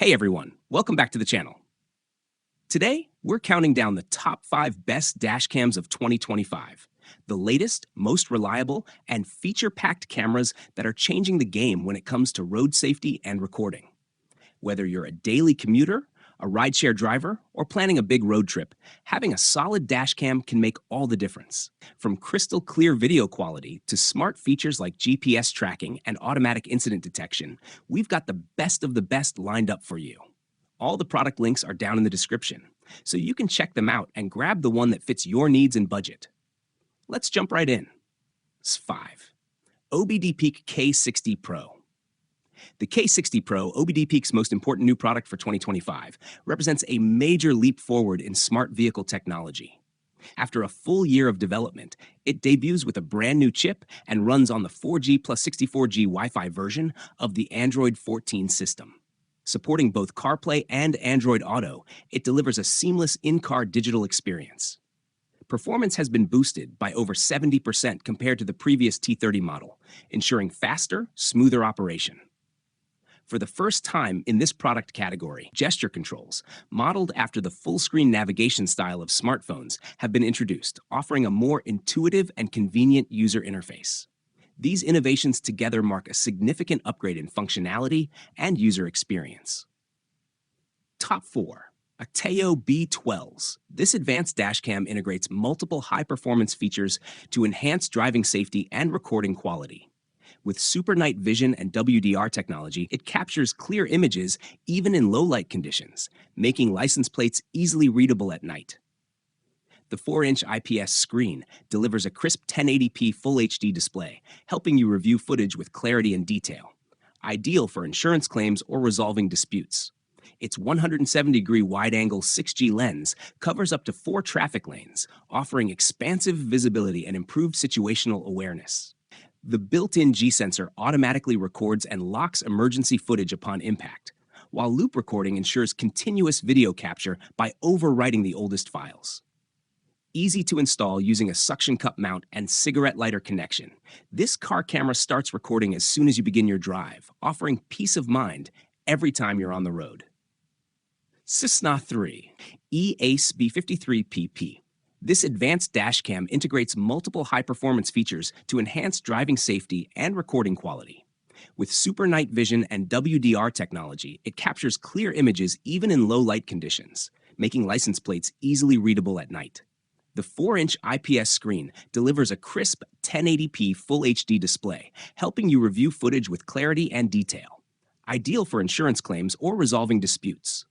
Hey everyone, welcome back to the channel. Today, we're counting down the top 5 best dash cams of 2025. The latest, most reliable, and feature-packed cameras that are changing the game when it comes to road safety and recording. Whether you're a daily commuter, a rideshare driver, or planning a big road trip, having a solid dash cam can make all the difference. From crystal clear video quality to smart features like GPS tracking and automatic incident detection, we've got the best of the best lined up for you. All the product links are down in the description, so you can check them out and grab the one that fits your needs and budget. Let's jump right in. 5. OBD Peak K60 Pro. The K60 Pro, OBD Peak's most important new product for 2025, represents a major leap forward in smart vehicle technology. After a full year of development, it debuts with a brand new chip and runs on the 4G plus 64G Wi-Fi version of the Android 14 system. Supporting both CarPlay and Android Auto, it delivers a seamless in-car digital experience. Performance has been boosted by over 70% compared to the previous T30 model, ensuring faster, smoother operation. For the first time in this product category, gesture controls, modeled after the full-screen navigation style of smartphones, have been introduced, offering a more intuitive and convenient user interface. These innovations together mark a significant upgrade in functionality and user experience. Top 4. Acceo B12. This advanced dashcam integrates multiple high-performance features to enhance driving safety and recording quality. With super night vision and WDR technology, it captures clear images even in low-light conditions, making license plates easily readable at night. The 4-inch IPS screen delivers a crisp 1080p Full HD display, helping you review footage with clarity and detail, ideal for insurance claims or resolving disputes. Its 170-degree wide-angle 6G lens covers up to 4 traffic lanes, offering expansive visibility and improved situational awareness. The built-in G-sensor automatically records and locks emergency footage upon impact, while loop recording ensures continuous video capture by overwriting the oldest files. Easy to install using a suction cup mount and cigarette lighter connection, this car camera starts recording as soon as you begin your drive, offering peace of mind every time you're on the road. Sysna 3 EACE B53PP. This advanced dash cam integrates multiple high-performance features to enhance driving safety and recording quality. With super night vision and WDR technology, it captures clear images even in low-light conditions, making license plates easily readable at night. The 4-inch IPS screen delivers a crisp 1080p Full HD display, helping you review footage with clarity and detail, ideal for insurance claims or resolving disputes.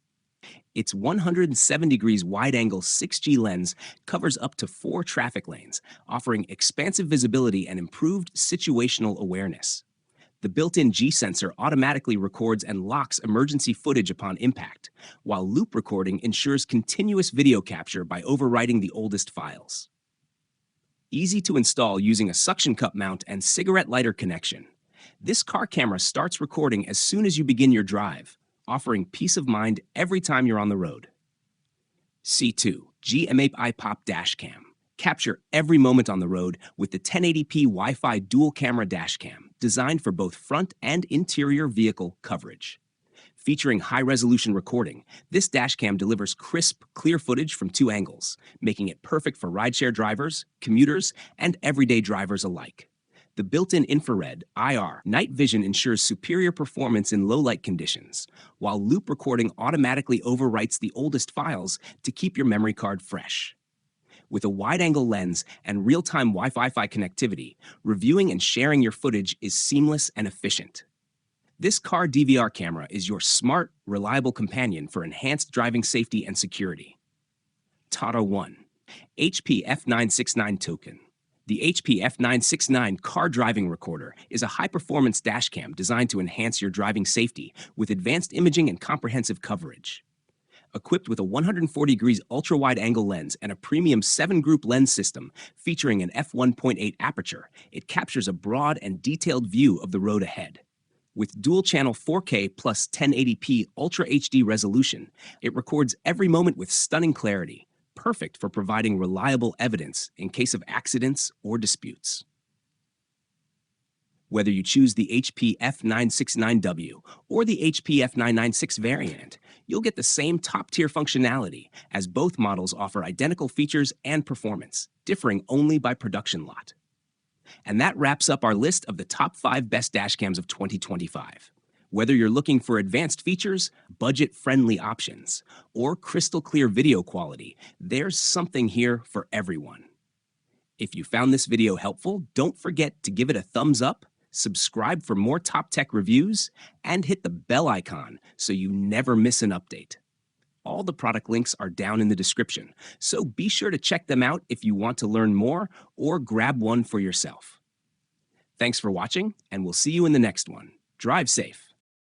Its 107 degrees wide-angle 6G lens covers up to 4 traffic lanes, offering expansive visibility and improved situational awareness. The built-in G-sensor automatically records and locks emergency footage upon impact, while loop recording ensures continuous video capture by overwriting the oldest files. Easy to install using a suction cup mount and cigarette lighter connection, this car camera starts recording as soon as you begin your drive, offering peace of mind every time you're on the road. C2 GMAIPOP Dash Cam. Capture every moment on the road with the 1080p Wi-Fi dual-camera dash cam, designed for both front and interior vehicle coverage. Featuring high-resolution recording, this dash cam delivers crisp, clear footage from 2 angles, making it perfect for rideshare drivers, commuters, and everyday drivers alike. The built-in infrared, IR, night vision ensures superior performance in low-light conditions, while loop recording automatically overwrites the oldest files to keep your memory card fresh. With a wide-angle lens and real-time Wi-Fi connectivity, reviewing and sharing your footage is seamless and efficient. This car DVR camera is your smart, reliable companion for enhanced driving safety and security. Toten 1 HP F969 Toten. The HP F969 car driving recorder is a high-performance dashcam designed to enhance your driving safety with advanced imaging and comprehensive coverage. Equipped with a 140 degrees ultra-wide-angle lens and a premium 7-group lens system featuring an f1.8 aperture, it captures a broad and detailed view of the road ahead. With dual-channel 4K plus 1080p Ultra HD resolution, it records every moment with stunning clarity, perfect for providing reliable evidence in case of accidents or disputes. Whether you choose the HP F969W or the HP F996 variant, you'll get the same top-tier functionality, as both models offer identical features and performance, differing only by production lot. And that wraps up our list of the top 5 best dashcams of 2025. Whether you're looking for advanced features, budget-friendly options, or crystal clear video quality, there's something here for everyone. If you found this video helpful, don't forget to give it a thumbs up, subscribe for more top tech reviews, and hit the bell icon so you never miss an update. All the product links are down in the description, so be sure to check them out if you want to learn more or grab one for yourself. Thanks for watching, and we'll see you in the next one. Drive safe.